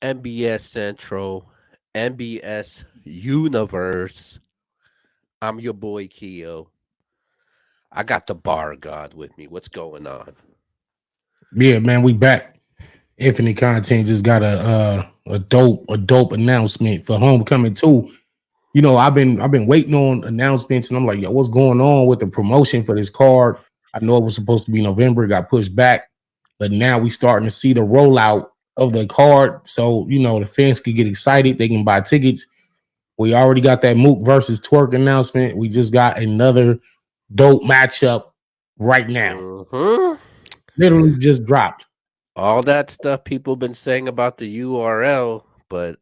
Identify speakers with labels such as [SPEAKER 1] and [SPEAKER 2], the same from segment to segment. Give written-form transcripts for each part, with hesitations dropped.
[SPEAKER 1] MBS Central, MBS Universe. I'm your boy Keo. I got the bar god with me. What's going on?
[SPEAKER 2] Yeah, man, we back. Infinite Content just got a dope announcement for Homecoming 2. I've been waiting on announcements, and I'm like, yo, what's going on with the promotion for this card? I know it was supposed to be November, it got pushed back, but now we starting to see the rollout of the card. So the fans can get excited, they can buy tickets. We already got that Mook versus Twerk announcement. We just got another dope matchup right now.
[SPEAKER 1] Mhm.
[SPEAKER 2] Literally just dropped.
[SPEAKER 1] All that stuff people been saying about the URL, but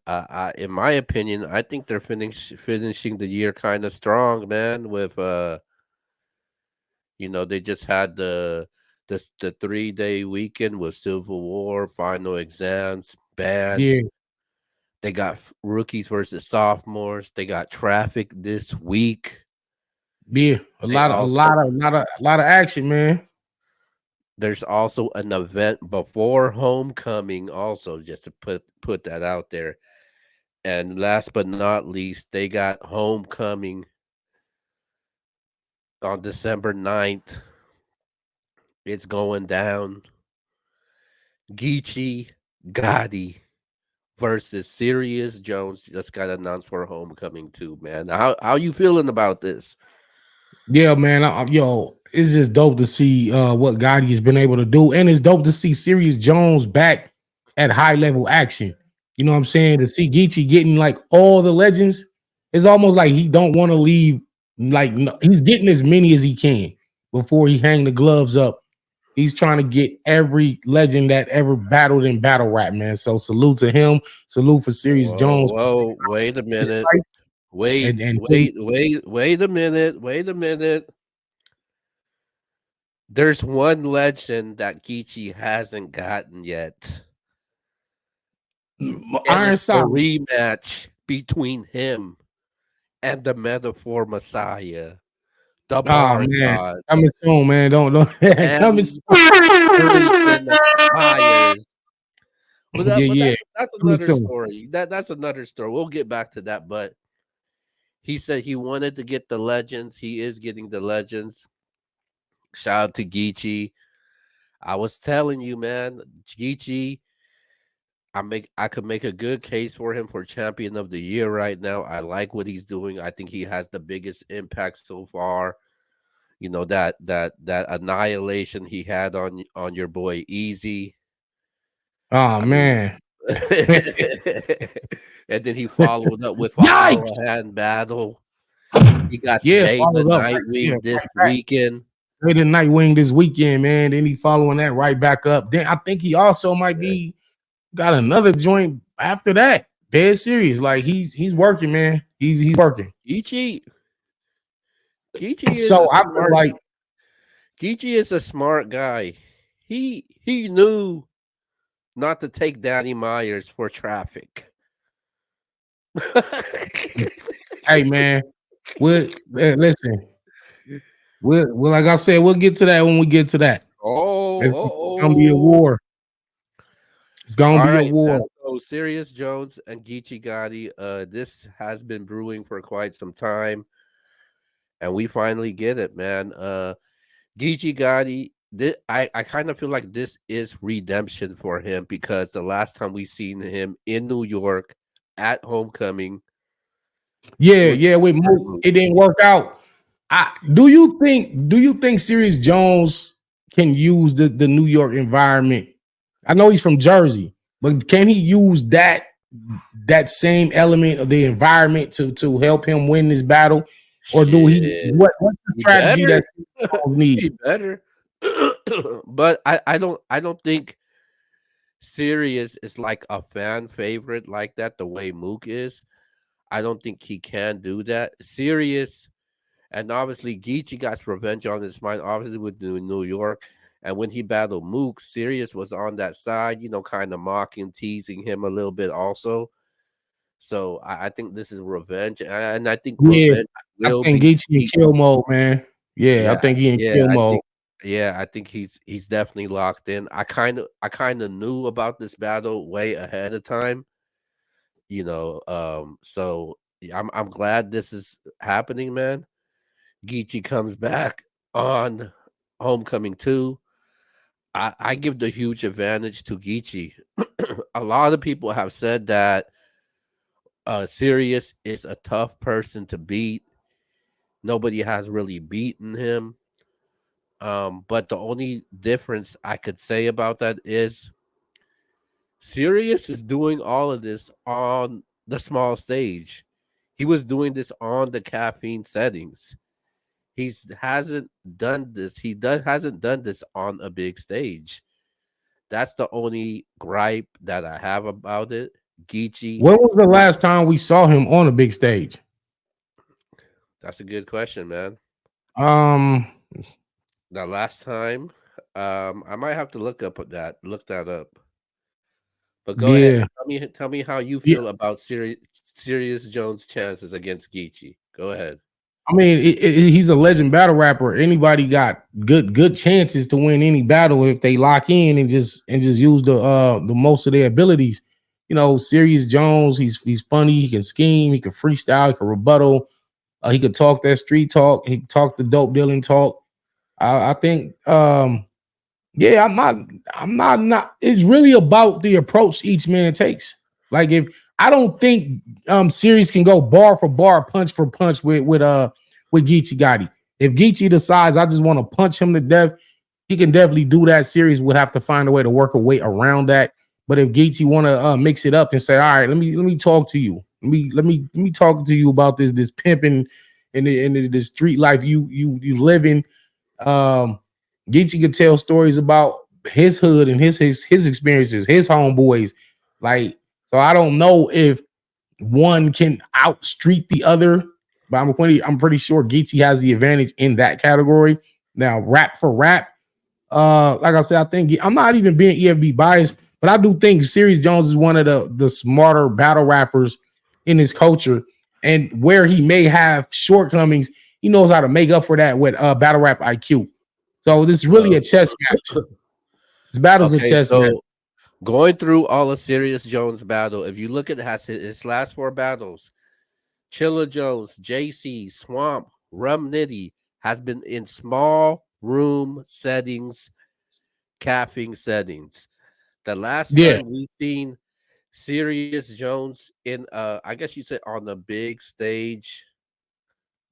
[SPEAKER 1] in my opinion, I think they're finishing the year kind of strong, man. They just had the 3-day weekend with Civil War, final exams, band.
[SPEAKER 2] Yeah,
[SPEAKER 1] They got rookies versus sophomores. They got traffic this week.
[SPEAKER 2] yeah, a
[SPEAKER 1] They
[SPEAKER 2] lot of a
[SPEAKER 1] also
[SPEAKER 2] lot of a lot of a lot of action, man.
[SPEAKER 1] there's also an event before homecoming, also just to put that out there. And last but not least, they got homecoming on December 9th. It's going down. Geechi Gotti versus Serius Jones just got announced for homecoming too, man. How you feeling about this?
[SPEAKER 2] Yeah, man. It's just dope to see what Gotti has been able to do, and it's dope to see Serious Jones back at high level action. You know what I'm saying? To see Geechee getting like all the legends, it's almost like he don't want to leave. Like no, he's getting as many as he can before he hang the gloves up. He's trying to get every legend that ever battled in battle rap, man. So salute to him. Salute for Serious
[SPEAKER 1] Whoa,
[SPEAKER 2] Jones.
[SPEAKER 1] whoa, wait a minute. Wait,
[SPEAKER 2] And
[SPEAKER 1] wait, wait, wait a minute. Wait a minute. There's one legend that Geechee hasn't gotten yet, and it's the
[SPEAKER 2] Ironside.
[SPEAKER 1] rematch between him and the Metaphor Messiah, the
[SPEAKER 2] Oh
[SPEAKER 1] Bar
[SPEAKER 2] man,
[SPEAKER 1] God,
[SPEAKER 2] coming soon, man. Don't coming
[SPEAKER 1] Andy
[SPEAKER 2] soon.
[SPEAKER 1] Harrington Myers. But
[SPEAKER 2] Yeah, yeah,
[SPEAKER 1] that's
[SPEAKER 2] coming
[SPEAKER 1] another
[SPEAKER 2] soon.
[SPEAKER 1] story. That's another story. We'll get back to that. But he said he wanted to get the legends. He is getting the legends. Shout out to Geechee. I was telling you, man, Geechee. I could make a good case for him for champion of the year right now. I like what he's doing. I think he has the biggest impact so far. That annihilation he had on your boy Easy.
[SPEAKER 2] Oh
[SPEAKER 1] I mean,
[SPEAKER 2] man,
[SPEAKER 1] and then he followed up with a hour
[SPEAKER 2] yikes!
[SPEAKER 1] hand battle. He got
[SPEAKER 2] Yeah,
[SPEAKER 1] Jay the
[SPEAKER 2] followed up right. Yeah,
[SPEAKER 1] Nightwing this
[SPEAKER 2] right back.
[SPEAKER 1] weekend.
[SPEAKER 2] Great Nightwing this weekend, man. Then he following that right back up. Then I think he also might be got another joint after that. Dead serious. Like he's working, man. He's working.
[SPEAKER 1] Geechee, Geechee is a
[SPEAKER 2] So I feel
[SPEAKER 1] smart.
[SPEAKER 2] like
[SPEAKER 1] Geechee is a smart guy. He knew not to take Danny Myers for traffic.
[SPEAKER 2] hey man, listen. Well, like I said, we'll get to that when we get to that.
[SPEAKER 1] Oh,
[SPEAKER 2] It's gonna be a
[SPEAKER 1] oh.
[SPEAKER 2] war. It's gonna
[SPEAKER 1] All
[SPEAKER 2] be a
[SPEAKER 1] right, man.
[SPEAKER 2] war.
[SPEAKER 1] So Serious Jones and Geechi Gotti, this has been brewing for quite some time, and we finally get it, man. Geechi Gotti, I kind of feel like this is redemption for him because the last time we seen him in New York at homecoming
[SPEAKER 2] Yeah,
[SPEAKER 1] was
[SPEAKER 2] yeah. With
[SPEAKER 1] for
[SPEAKER 2] Mook,
[SPEAKER 1] Mook.
[SPEAKER 2] it didn't work out. Do you think Serious Jones can use the New York environment? I know he's from Jersey, but can he use that same element of the environment to help him win this battle? Or do he
[SPEAKER 1] Shit,
[SPEAKER 2] what's the
[SPEAKER 1] he
[SPEAKER 2] strategy
[SPEAKER 1] better,
[SPEAKER 2] that Serious Jones need?
[SPEAKER 1] he better. But I don't think Serious is like a fan favorite like that the way Mook is. I don't think he can do that. Serious and obviously Geechee got revenge on his mind, obviously with New York. And when he battled Mook, Serious was on that side, kind of mocking, teasing him a little bit also. So I think this is revenge, and I think
[SPEAKER 2] Yeah,
[SPEAKER 1] revenge
[SPEAKER 2] I
[SPEAKER 1] will
[SPEAKER 2] think
[SPEAKER 1] be
[SPEAKER 2] Geechee in
[SPEAKER 1] sweet.
[SPEAKER 2] kill mode, man. Yeah, I
[SPEAKER 1] Yeah,
[SPEAKER 2] think he in
[SPEAKER 1] yeah,
[SPEAKER 2] kill
[SPEAKER 1] I
[SPEAKER 2] mode.
[SPEAKER 1] think, yeah, I think he's definitely locked in. I kind of knew about this battle way ahead of time. So yeah, I'm glad this is happening, man. Geechee comes back on Homecoming 2. I give the huge advantage to Geechee. A lot of people have said that Serious is a tough person to beat. Nobody has really beaten him. But the only difference I could say about that is Serious is doing all of this on the small stage. He was doing this on the caffeine settings. He's hasn't done this. Hasn't done this on a big stage. That's the only gripe that I have about it. Geechee,
[SPEAKER 2] When was the last time we saw him on a big stage?
[SPEAKER 1] that's a good question, man.
[SPEAKER 2] Um,
[SPEAKER 1] The last time, I might have to look that up. But go ahead.
[SPEAKER 2] yeah,
[SPEAKER 1] Tell me how you
[SPEAKER 2] yeah.
[SPEAKER 1] feel about Sirius Jones' chances against Geechee. Go ahead.
[SPEAKER 2] I mean, he's a legend battle rapper. Anybody got good chances to win any battle if they lock in and just use the most of their abilities. Serious Jones, he's funny. He can scheme. He can freestyle. He can rebuttal. He could talk that street talk. He can talk the dope dealing talk. I think yeah, I'm not. It's really about the approach each man takes. Like if I don't think series can go bar for bar, punch for punch with Geechi Gotti. If Geechi decides I just want to punch him to death, he can definitely do that. Series would have to find a way to work a way around that. But if Geechi want to mix it up and say, all right, let me talk to you. Let me talk to you about this pimping and the street life you live in. um, Geechee could tell stories about his hood and his experiences, his homeboys. Like, so I don't know if one can outstreet the other, but I'm pretty sure Geechee has the advantage in that category. Now, rap for rap, like I said, I think I'm not even being EFB biased, but I do think Serious Jones is one of the smarter battle rappers in his culture, and where he may have shortcomings, he knows how to make up for that with battle rap IQ. So this is really
[SPEAKER 1] So
[SPEAKER 2] a chess match. This battle's a
[SPEAKER 1] okay,
[SPEAKER 2] chess match.
[SPEAKER 1] so going through all of Sirius Jones' battle, if you look at his last four battles, Chilla Jones, JC, Swamp, Rum Nitty has been in small room settings, caffeine settings. The last
[SPEAKER 2] Yeah,
[SPEAKER 1] time we seen Sirius Jones in I guess you said on the big stage.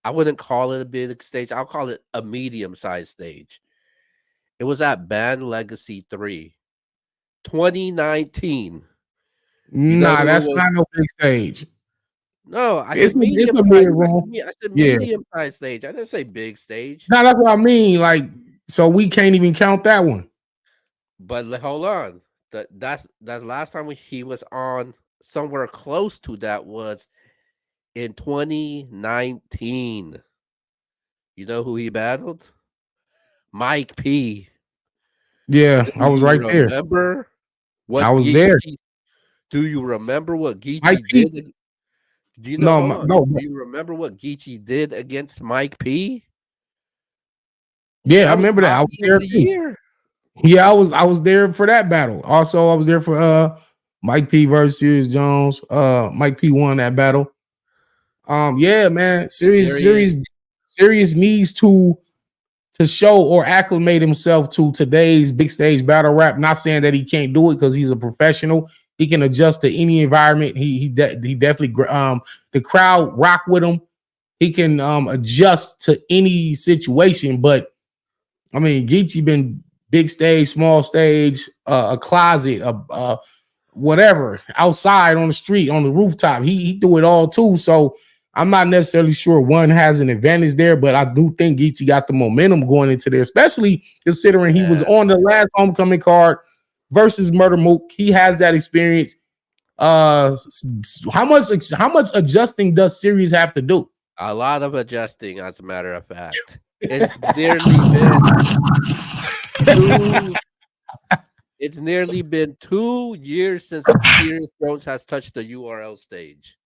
[SPEAKER 1] I wouldn't call it a big stage. I'll call it a medium sized stage. It was at Band Legacy 3, 2019. You know
[SPEAKER 2] nah,
[SPEAKER 1] who it
[SPEAKER 2] that's
[SPEAKER 1] was?
[SPEAKER 2] not no big stage.
[SPEAKER 1] No, I said
[SPEAKER 2] It's
[SPEAKER 1] medium
[SPEAKER 2] a
[SPEAKER 1] size.
[SPEAKER 2] mid room.
[SPEAKER 1] I said
[SPEAKER 2] Yeah,
[SPEAKER 1] medium size stage. I didn't say big stage.
[SPEAKER 2] now that's what I mean. Like, so we can't even count that one.
[SPEAKER 1] But hold on. That's last time he was on somewhere close to that was in 2019. You know who he battled? Mike P.
[SPEAKER 2] Yeah,
[SPEAKER 1] Do
[SPEAKER 2] I was
[SPEAKER 1] you
[SPEAKER 2] right there.
[SPEAKER 1] remember
[SPEAKER 2] I
[SPEAKER 1] what
[SPEAKER 2] was there.
[SPEAKER 1] Geechee? Do you remember what
[SPEAKER 2] Mike
[SPEAKER 1] Geechee
[SPEAKER 2] P.
[SPEAKER 1] did? Do you know?
[SPEAKER 2] No,
[SPEAKER 1] Hold on.
[SPEAKER 2] no.
[SPEAKER 1] Do you remember what Geechee did against Mike P?
[SPEAKER 2] Yeah, I
[SPEAKER 1] That was
[SPEAKER 2] remember that. I was
[SPEAKER 1] Body of
[SPEAKER 2] there
[SPEAKER 1] the
[SPEAKER 2] too.
[SPEAKER 1] Year.
[SPEAKER 2] Yeah, I was there for that battle. Also, I was there for Mike P versus Serious Jones. Mike P won that battle. Yeah, man. Serious,
[SPEAKER 1] Serious.
[SPEAKER 2] serious, serious needs to show or acclimate himself to today's big stage battle rap. Not saying that he can't do it because he's a professional. He can adjust to any environment. He definitely the crowd rock with him. He can adjust to any situation. But I mean, Geechee been big stage, small stage, a closet, whatever, outside on the street, on the rooftop. He do it all too. So I'm not necessarily sure one has an advantage there, but I do think Geechee got the momentum going into there, especially considering he was
[SPEAKER 1] Man,
[SPEAKER 2] on the last homecoming card versus Murder Mook. He has that experience. How much adjusting does series have to do?
[SPEAKER 1] a lot of adjusting, as a matter of fact. It's nearly been 2 it's nearly been 2 years since Serious Jones has touched the URL stage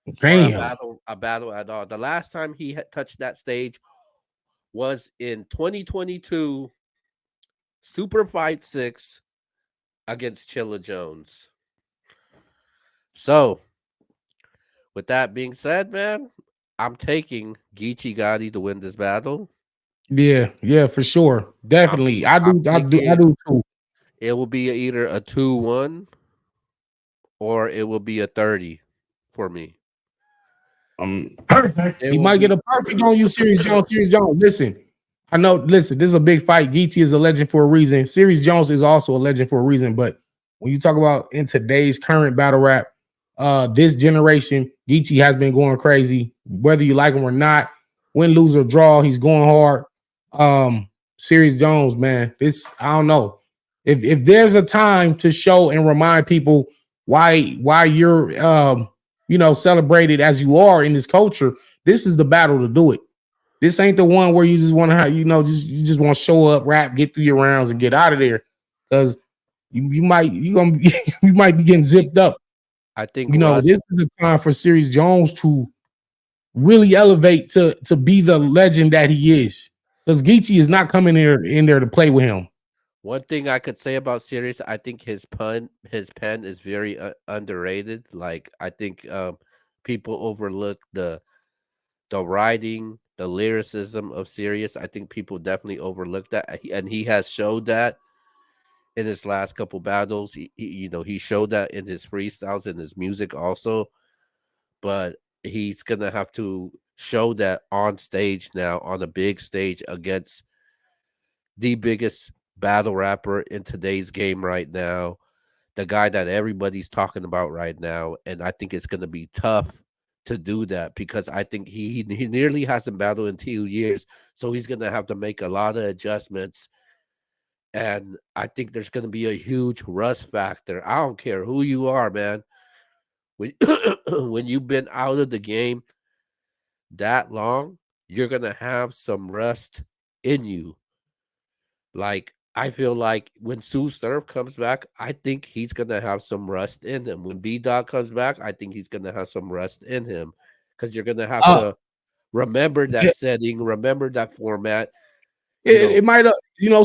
[SPEAKER 1] or
[SPEAKER 2] Damn.
[SPEAKER 1] a battle at all. The last time he had touched that stage was in 2022 Super Fight 6 against Chilla Jones. So, With that being said, man, I'm taking Geechi Gotti to win this battle.
[SPEAKER 2] Yeah, yeah, for sure.
[SPEAKER 1] I'm
[SPEAKER 2] Definitely.
[SPEAKER 1] I'm
[SPEAKER 2] I
[SPEAKER 1] thinking
[SPEAKER 2] do too.
[SPEAKER 1] it will be either a 2-1 or it will be a 30 for me.
[SPEAKER 2] Perfect.
[SPEAKER 1] It
[SPEAKER 2] He
[SPEAKER 1] will
[SPEAKER 2] might get
[SPEAKER 1] be
[SPEAKER 2] a perfect on you, Serious Jones. Serious Jones. Listen, I know. Listen, this is a big fight. Geechee is a legend for a reason. Serious Jones is also a legend for a reason. But when you talk about in today's current battle rap, this generation, Geechee has been going crazy. Whether you like him or not, win, lose or draw, he's going hard. Serious Jones, man. This I don't know. If there's a time to show and remind people why you're celebrated as you are in this culture, this is the battle to do it. This ain't the one where you just want to, you just want to show up, rap, get through your rounds, and get out of there. Because you might be getting
[SPEAKER 1] think
[SPEAKER 2] zipped up.
[SPEAKER 1] I think Russ
[SPEAKER 2] This is the time for Serious Jones to really elevate to be the legend that he is. Because Geechee is not coming in there to play with him.
[SPEAKER 1] one thing I could say about Sirius, I think his pen is very underrated. Like I think people overlook the writing, the lyricism of Sirius. I think people definitely overlook that, and he has showed that in his last couple battles. He showed that in his freestyles and his music also, but he's gonna have to show that on stage now, on a big stage against the biggest battle rapper in today's game right now, the guy that everybody's talking about right now, and I think it's gonna be tough to do that because I think he nearly hasn't battled in 2 years, so he's gonna have to make a lot of adjustments, and I think there's gonna be a huge rust factor. I don't care who you are, man. When when you've been out of the game that long, you're gonna have some rust in you. Like I feel like when Sue Surf comes back, I think he's gonna have some rust in him. When B Dog comes back, I think he's gonna have some rust in him because you're gonna have
[SPEAKER 2] Uh,
[SPEAKER 1] to remember that setting, remember that format. You
[SPEAKER 2] it might,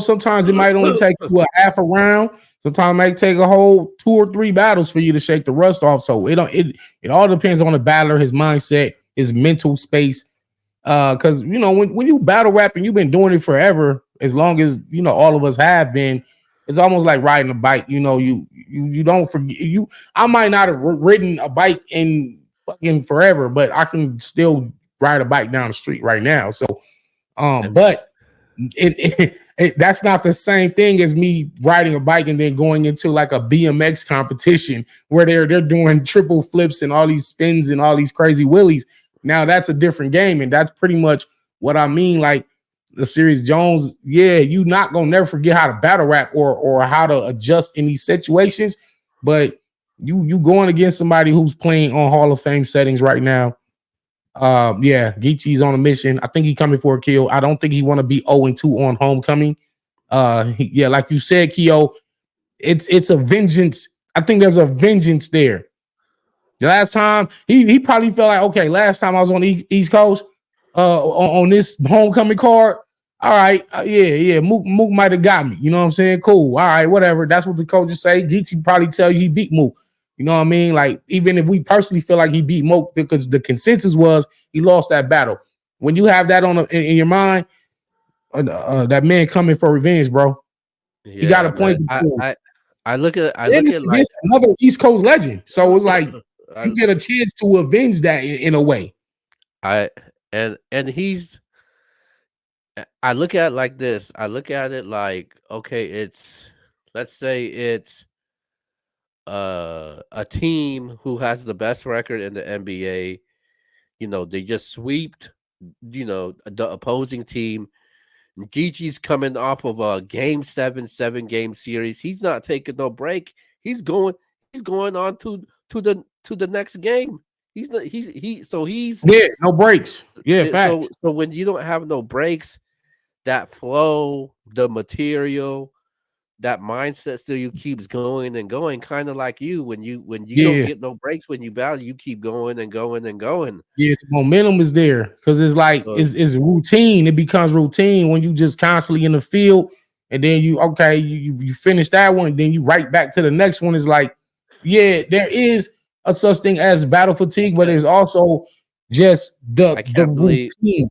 [SPEAKER 2] sometimes it might only take you a half a round. Sometimes it might take a whole 2 or 3 battles for you to shake the rust off. So it all depends on the battler, his mindset, his mental space. Because when you battle rap and you've been doing it forever, as long as all of us have been, it's almost like riding a bike. You don't forget you. I might not have ridden a bike in fucking forever, but I can still ride a bike down the street right now. So, but that's not the same thing as me riding a bike and then going into like a BMX competition where they're doing triple flips and all these spins and all these crazy wheelies. Now that's a different game, and that's pretty much what I mean. Like the Serious Jones, yeah, you not gonna never forget how to battle rap or how to adjust in these situations, but you going against somebody who's playing on Hall of Fame settings right now. Yeah, Geechee's on a mission. I think he's coming for a kill. I don't think he want to be 0-2 on homecoming. Yeah, like you said, Keo, it's a vengeance. I think there's a vengeance there. The last time he probably felt like, okay, last time I was on the East Coast, on this homecoming card. All right, yeah, Mook might have got me. You know what I'm saying? Cool. All right, whatever. That's what the coaches say. Geechee probably tell you he beat Mook. You know what I mean? Like, even if we personally feel like he beat Mook, because the consensus was he lost that battle. When you have that in your mind, that man coming for revenge, bro. He got
[SPEAKER 1] yeah,
[SPEAKER 2] a
[SPEAKER 1] man.
[SPEAKER 2] point to
[SPEAKER 1] I
[SPEAKER 2] prove.
[SPEAKER 1] I I look at I
[SPEAKER 2] And
[SPEAKER 1] look
[SPEAKER 2] it's
[SPEAKER 1] at like
[SPEAKER 2] against another East Coast legend. So it's like
[SPEAKER 1] I
[SPEAKER 2] you get a chance to avenge that in a way.
[SPEAKER 1] I and he's I look at it like this. I look at it like, okay, it's let's say it's a team who has the best record in the NBA. They just sweeped, the opposing team. Geechee's coming off of a game 7 7 game series. He's not taking no break. He's going on to the next game. He's not he's
[SPEAKER 2] Yeah, no breaks. Yeah,
[SPEAKER 1] so
[SPEAKER 2] facts.
[SPEAKER 1] so when you don't have no breaks, that flow, the material, that mindset still you keeps going and going, kind of like you when you don't
[SPEAKER 2] Yeah,
[SPEAKER 1] get no breaks when you battle, you keep going and going and going.
[SPEAKER 2] yeah. The momentum is there because it's like
[SPEAKER 1] So
[SPEAKER 2] it's routine. It becomes routine when you just constantly in the field, and then you finish that one, then you right back to the next one. Is like, yeah, there is. a such thing as battle
[SPEAKER 1] I
[SPEAKER 2] fatigue, but
[SPEAKER 1] can't
[SPEAKER 2] it's also just
[SPEAKER 1] I
[SPEAKER 2] the
[SPEAKER 1] can't believe
[SPEAKER 2] routine.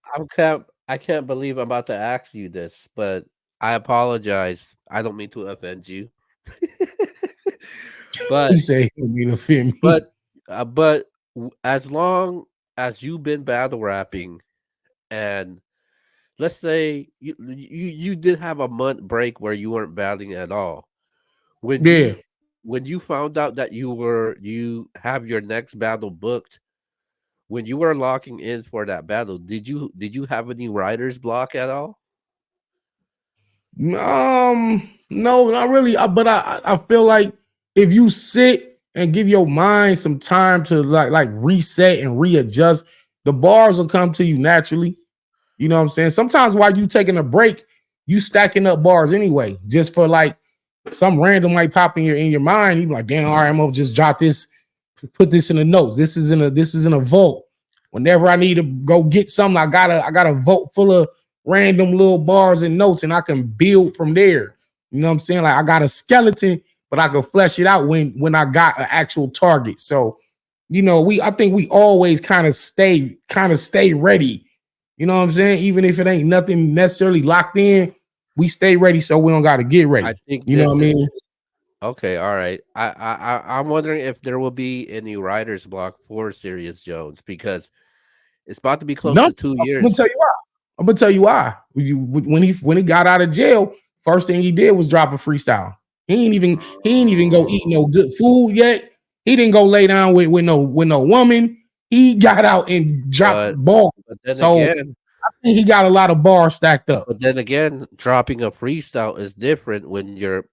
[SPEAKER 1] I can't believe I'm about to ask you this, but I apologize. I don't mean to offend you.
[SPEAKER 2] He
[SPEAKER 1] But
[SPEAKER 2] say he mean to offend me.
[SPEAKER 1] but but as long as you've been battle rapping, and let's say you did have a month break where you weren't battling at all. When
[SPEAKER 2] Yeah.
[SPEAKER 1] you found out that you have your next battle booked, when you were locking in for that battle, did you have any writer's block at all?
[SPEAKER 2] No, not really. But I feel like if you sit and give your mind some time to like reset and readjust, the bars will come to you naturally. You know what I'm saying? Sometimes while you taking a break, you stacking up bars anyway, just for like some random might pop in your mind. You be like, damn, all right, I'm gonna just jot this, put this in the notes. This is in a vault. Whenever I need to go get something, I got a vault full of random little bars and notes, and I can build from there. You know what I'm saying? Like I got a skeleton, but I can flesh it out when I got an actual target. So, you know, I think we always kind of stay ready. You know what I'm saying? Even if it ain't nothing necessarily locked in, we stay ready so we don't got to get
[SPEAKER 1] I
[SPEAKER 2] ready.
[SPEAKER 1] think
[SPEAKER 2] You know what I
[SPEAKER 1] this is
[SPEAKER 2] mean?
[SPEAKER 1] okay. All right. I'm wondering if there will be any writer's block for Serious Jones because it's about to be close
[SPEAKER 2] No,
[SPEAKER 1] to two
[SPEAKER 2] I'm gonna tell
[SPEAKER 1] years.
[SPEAKER 2] you why. I'm gonna tell you why. When he got out of jail, first thing he did was drop a freestyle. He ain't even go eat
[SPEAKER 1] Oh,
[SPEAKER 2] no good food yet. He didn't go lay down with no woman. He got out and dropped
[SPEAKER 1] but
[SPEAKER 2] ball.
[SPEAKER 1] but then
[SPEAKER 2] So
[SPEAKER 1] again,
[SPEAKER 2] I think he got a lot of bars stacked up.
[SPEAKER 1] dropping a freestyle is different when you're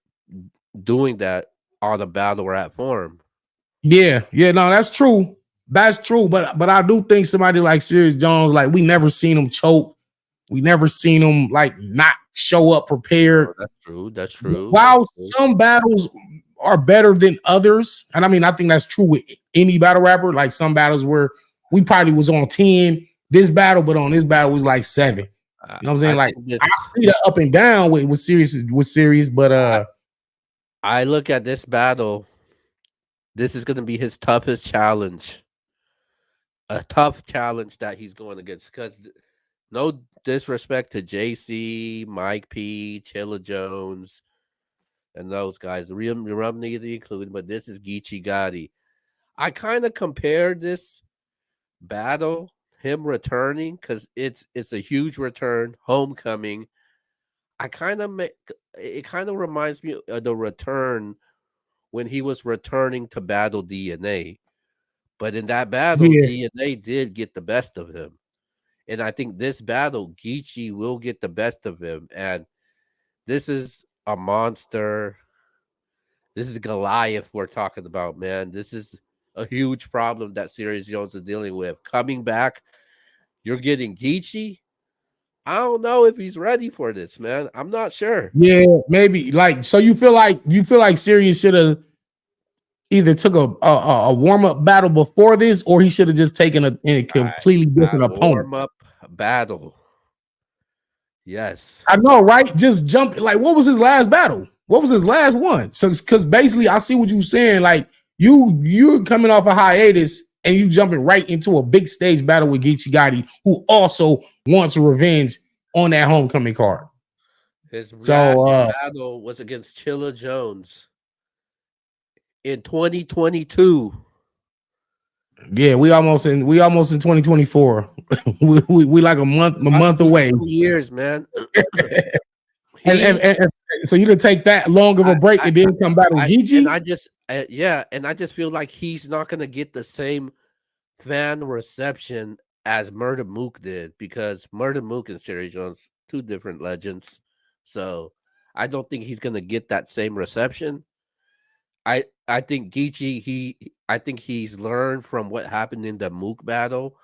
[SPEAKER 1] doing that on a battle rap form.
[SPEAKER 2] Yeah, yeah, no, that's true. That's true. But I do think somebody like Serious Jones, like we never seen him choke. We never seen him like not show up prepared.
[SPEAKER 1] Oh, that's true. That's true. That's
[SPEAKER 2] While
[SPEAKER 1] true.
[SPEAKER 2] some battles are better than others, and I mean, I think that's true with any battle rapper. Like some battles where we probably was on 10 this battle, but on this battle was like 7. You know what I'm saying?
[SPEAKER 1] I
[SPEAKER 2] Like
[SPEAKER 1] think this.
[SPEAKER 2] I see the up and down with serious, but
[SPEAKER 1] I, I look at this battle. This is going to be his toughest challenge. A tough challenge that he's going against. Because no disrespect to JC, Mike P, Chilla Jones, and those guys, the Rumney included, but this is Geechi Gotti. I kind of compared this battle, him returning, because it's a huge return, homecoming. I kind of make it kind of reminds me of the return when he was returning to battle DNA. But in that battle,
[SPEAKER 2] yeah,
[SPEAKER 1] DNA did get the best of him. And I think this battle, Geechee will get the best of him. And this is a monster. This is Goliath we're talking about, man. This is a huge problem that Serious Jones is dealing with. Coming back, you're getting Geechee. I don't know if he's ready for this, man. I'm not sure.
[SPEAKER 2] yeah, maybe like so you feel like Sirius should have either took a warm up battle before this, or he should have just taken a completely different
[SPEAKER 1] A
[SPEAKER 2] opponent.
[SPEAKER 1] warm up battle. Yes.
[SPEAKER 2] I know, right? Just jump. Like, what was his last battle? What was his last one? So, because basically, I see what you're saying. Like, you're coming off a hiatus and you jumping right into a big stage battle with Geechi Gotti, who also wants revenge on that homecoming card.
[SPEAKER 1] His
[SPEAKER 2] So,
[SPEAKER 1] last battle was against Chilla Jones in 2022.
[SPEAKER 2] yeah, we almost in 2024. We like
[SPEAKER 1] It's
[SPEAKER 2] a
[SPEAKER 1] about to
[SPEAKER 2] month
[SPEAKER 1] be
[SPEAKER 2] away.
[SPEAKER 1] 2 years, man.
[SPEAKER 2] And,
[SPEAKER 1] he,
[SPEAKER 2] so you didn't take that long of a break
[SPEAKER 1] I,
[SPEAKER 2] and then come back with
[SPEAKER 1] and
[SPEAKER 2] Geechi?
[SPEAKER 1] I just, yeah, and I just feel like he's not gonna get the same fan reception as Murder Mook did because Murder Mook and Serious Jones, two different legends. So I don't think he's gonna get that same reception. I think Geechee I think he's learned from what happened in the Mook battle.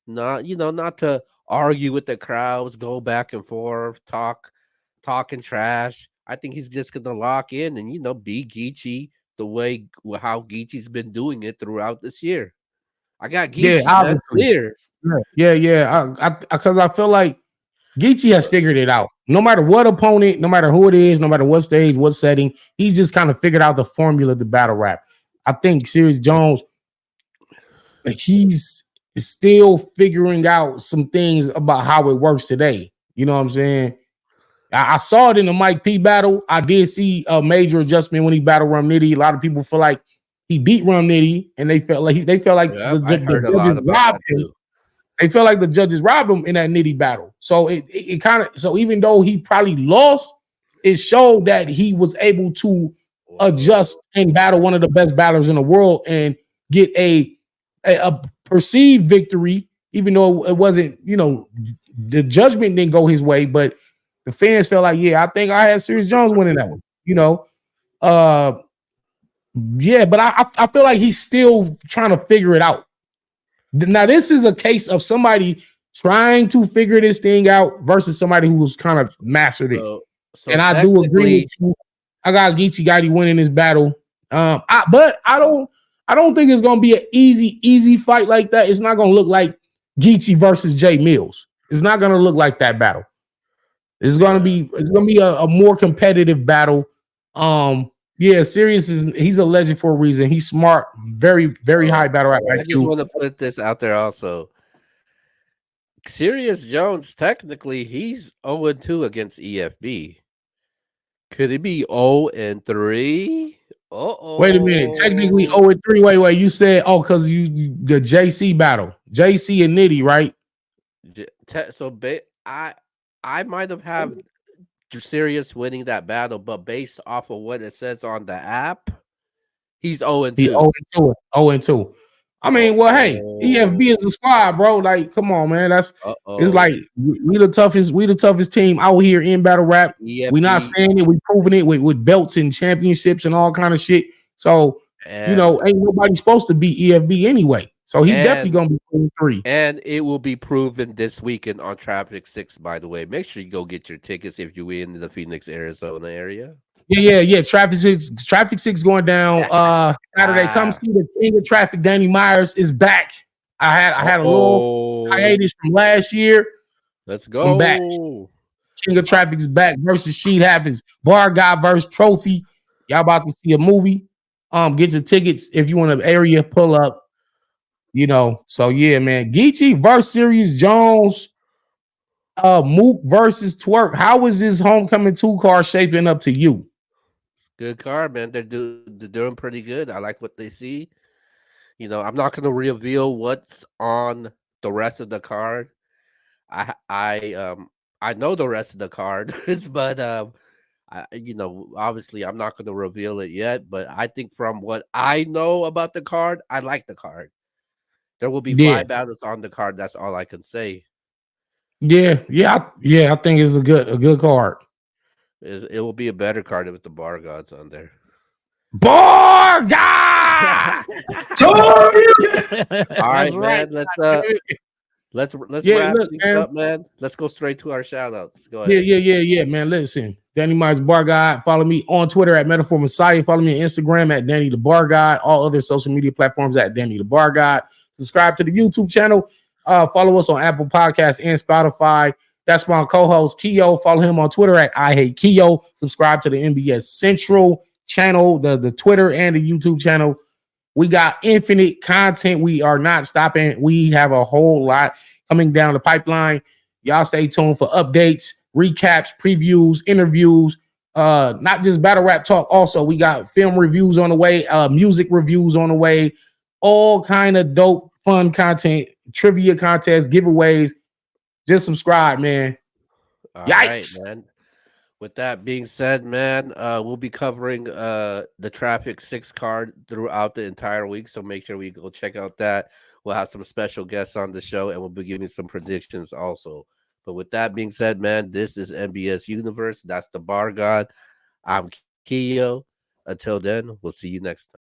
[SPEAKER 1] Not not to argue with the crowds, go back and forth, talking trash. I think he's just gonna lock in and be Geechee the way how Geechee's been doing it throughout this year. I got
[SPEAKER 2] Yeah,
[SPEAKER 1] Geechee, man,
[SPEAKER 2] obviously.
[SPEAKER 1] clear.
[SPEAKER 2] Yeah. Because I feel like Geechee has figured it out. No matter what opponent, no matter who it is, no matter what stage, what setting, he's just kind of figured out the formula of the battle rap. I think Serious Jones he's still figuring out some things about how it works today. You know what I'm saying? I saw it in the Mike P battle. I did see a major adjustment when he battled Rum Nitty. A lot of people feel like he beat Rum Nitty, and they felt like
[SPEAKER 1] Yep, I heard a
[SPEAKER 2] the
[SPEAKER 1] lot
[SPEAKER 2] judges
[SPEAKER 1] about
[SPEAKER 2] robbed
[SPEAKER 1] that
[SPEAKER 2] him.
[SPEAKER 1] too.
[SPEAKER 2] They felt like the judges robbed him in that Nitty battle. So it kind of, so even though he probably lost, it showed that he was able to adjust
[SPEAKER 1] Whoa.
[SPEAKER 2] and battle one of the best battlers in the world and get a perceived victory, even though it wasn't, the judgment didn't go his way, but the fans felt like, yeah, I think I had Serius Jones winning that one. Uh, yeah, but I feel like he's still trying to figure it out. Now, this is a case of somebody trying to figure this thing out versus somebody who's kind of mastered it.
[SPEAKER 1] So so
[SPEAKER 2] And I do agree with
[SPEAKER 1] technically,
[SPEAKER 2] you. I got Geechi Gotti winning this battle. But I don't think it's gonna be an easy fight like that. It's not gonna look like Geechi versus Jay Mills. It's not gonna look like that battle.
[SPEAKER 1] yeah.
[SPEAKER 2] It's gonna be a more competitive battle. Yeah, Serious he's a legend for a reason. He's smart, very high
[SPEAKER 1] So
[SPEAKER 2] battle rap
[SPEAKER 1] I just
[SPEAKER 2] IQ.
[SPEAKER 1] want to put this out there also. Serious Jones, technically, he's 0-2 against EFB. Could it be 0-3?
[SPEAKER 2] Wait a minute. Technically,
[SPEAKER 1] Uh-oh.
[SPEAKER 2] 0-3. Wait. You said, because the JC battle. JC and Nitty, right?
[SPEAKER 1] I might have Serious winning that battle, but based off of what it says on the app, he's
[SPEAKER 2] He
[SPEAKER 1] 0-2.
[SPEAKER 2] 0-2. 0-2. I mean, well, hey, EFB
[SPEAKER 1] Uh-oh.
[SPEAKER 2] is a squad, bro. Like, come on, man. It's
[SPEAKER 1] Uh-oh.
[SPEAKER 2] like we the toughest team out here in battle rap. We not
[SPEAKER 1] EFB
[SPEAKER 2] saying it, we proving it with belts and championships and all kind of shit. So,
[SPEAKER 1] and
[SPEAKER 2] ain't nobody supposed to beat EFB anyway. So he definitely
[SPEAKER 1] and
[SPEAKER 2] gonna be 0-3.
[SPEAKER 1] and it will be proven this weekend on Traffic 6, by the way. Make sure you go get your tickets if you're in the Phoenix, Arizona area.
[SPEAKER 2] Yeah. Traffic six going down. Saturday. Come
[SPEAKER 1] Ah.
[SPEAKER 2] see the king of traffic. Danny Myers is back. I had a little
[SPEAKER 1] Uh-oh.
[SPEAKER 2] hiatus from last year.
[SPEAKER 1] Let's
[SPEAKER 2] I'm back.
[SPEAKER 1] go.
[SPEAKER 2] King of
[SPEAKER 1] Uh,
[SPEAKER 2] traffic's back versus Sheet happens. Bar guy versus trophy. Y'all about to see a movie. Get your tickets if you want an area pull up. So yeah, man. Geechi versus Serious Jones. Mook versus Twerk. How is this homecoming 2 card shaping up to you?
[SPEAKER 1] Good card, man. They're doing pretty good. I like what they see. I'm not gonna reveal what's on the rest of the card. I know the rest of the cards, but obviously I'm not gonna reveal it yet. But I think from what I know about the card, I like the card. There will be
[SPEAKER 2] Yeah.
[SPEAKER 1] 5 battles on the card. That's all I can say.
[SPEAKER 2] I think it's a good card.
[SPEAKER 1] It will be a better card with the bar gods on there.
[SPEAKER 2] Borga!
[SPEAKER 1] All
[SPEAKER 2] That's
[SPEAKER 1] right,
[SPEAKER 2] right.
[SPEAKER 1] man. Let's
[SPEAKER 2] Yeah,
[SPEAKER 1] wrap
[SPEAKER 2] look,
[SPEAKER 1] things
[SPEAKER 2] man.
[SPEAKER 1] up, man. Let's go straight to our shout outs. Go
[SPEAKER 2] Yeah,
[SPEAKER 1] ahead.
[SPEAKER 2] yeah, yeah, yeah, man. Listen, Danny Myers Bar Guy. Follow me on Twitter at Metaphor Messiah. Follow me on Instagram at Danny the Bar Guy. All other social media platforms at Danny the Bar Guy. Subscribe to the YouTube channel. Follow us on Apple Podcasts and Spotify. That's my co-host Keo. Follow him on Twitter at I Hate Keo. Subscribe to the NBS Central channel, the Twitter and the YouTube channel. We got infinite content. We are not stopping. We have a whole lot coming down the pipeline. Y'all stay tuned for updates, recaps, previews, interviews, not just battle rap talk. Also, we got film reviews on the way, music reviews on the way, all kind of dope, fun content, trivia contests, giveaways. Just subscribe, man.
[SPEAKER 1] All right,
[SPEAKER 2] Yikes.
[SPEAKER 1] man. With that being said, man, we'll be covering the Traffic 6 card throughout the entire week. So make sure we go check out that. We'll have some special guests on the show and we'll be giving some predictions also. But with that being said, man, this is MBS Universe. That's the Bar God. I'm Keo. Until then, we'll see you next time.